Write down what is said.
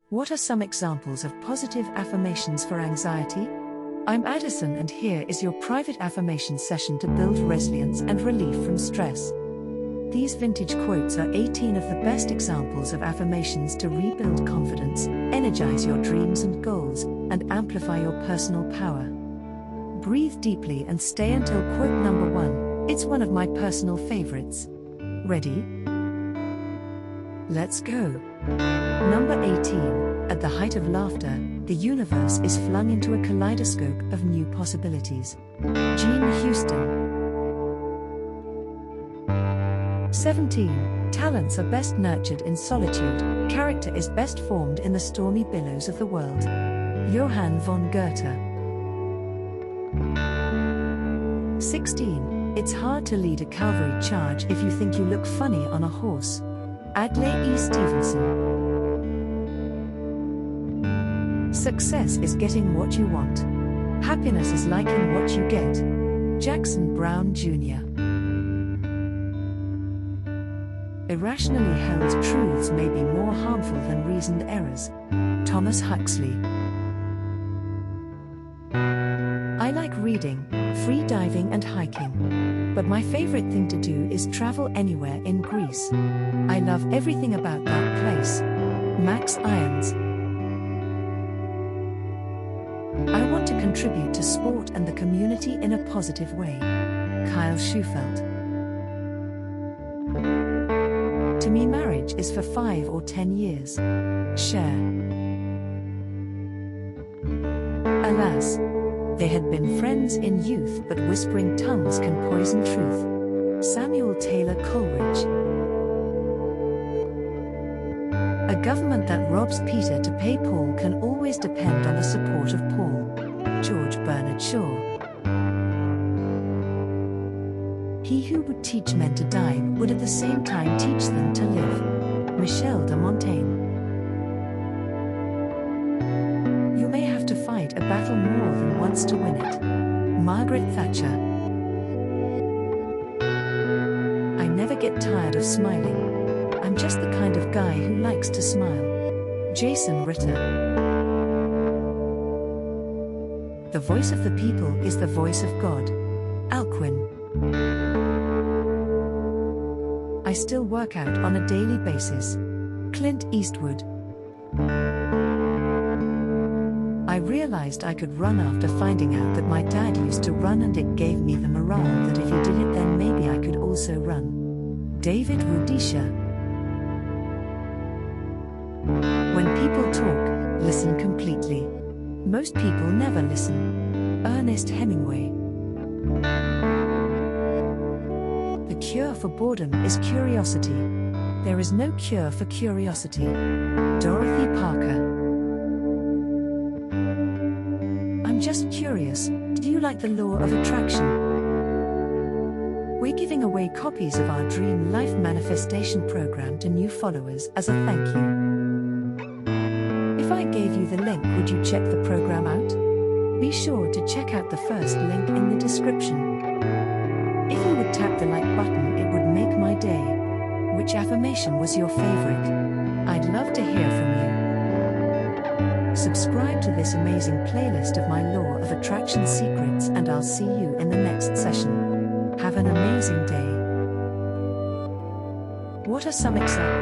What are some examples of positive affirmations for anxiety? I'm Addison, and here is your private affirmation session to build resilience and relief from stress. These vintage quotes are 18 of the best examples of affirmations to rebuild confidence, energize your dreams and goals, and amplify your personal power. Breathe deeply and stay until quote number 1. It's one of my personal favorites. Ready? Let's go. Number 18. At the height of laughter, the universe is flung into a kaleidoscope of new possibilities. Jean Houston. 17. Talents are best nurtured in solitude, character is best formed in the stormy billows of the world. Johann von Goethe. 16. It's hard to lead a cavalry charge if you think you look funny on a horse. Adlai E. Stevenson. Success is getting what you want. Happiness is liking what you get. Jackson Brown Jr. Irrationally held truths may be more harmful than reasoned errors. Thomas Huxley. I like reading, free diving and hiking. But my favorite thing to do is travel anywhere in Greece. I love everything about that place. Max Irons. I want to contribute to sport and the community in a positive way. Kyle Schufelt. To me, marriage is for 5 or 10 years. Cher. Alas, they had been friends in youth, but whispering tongues can poison truth. Samuel Taylor Coleridge. A government that robs Peter to pay Paul can always depend on the support of Paul. George Bernard Shaw. He who would teach men to die would at the same time teach them to live. Michel de Montaigne. You may have to fight a battle more than once to win it. Margaret Thatcher. I never get tired of smiling. I'm just the kind of guy who likes to smile. Jason Ritter. The voice of the people is the voice of God. Alcuin. I still work out on a daily basis. Clint Eastwood. I realized I could run after finding out that my dad used to run, and it gave me the morale that if he did it then maybe I could also run. David Rudisha. When people talk, listen completely. Most people never listen. Ernest Hemingway. The cure for boredom is curiosity. There is no cure for curiosity. Dorothy Parker. I'm just curious, do you like the law of attraction? We're giving away copies of our Dream Life Manifestation program to new followers as a thank you. If I gave you the link, would you check the program out? Be sure to check out the first link in the description. If you would tap the like button, it would make my day. Which affirmation was your favorite? I'd love to hear from you. Subscribe to this amazing playlist of my Law of Attraction secrets, and I'll see you in the next session. Have an amazing day. What are some examples?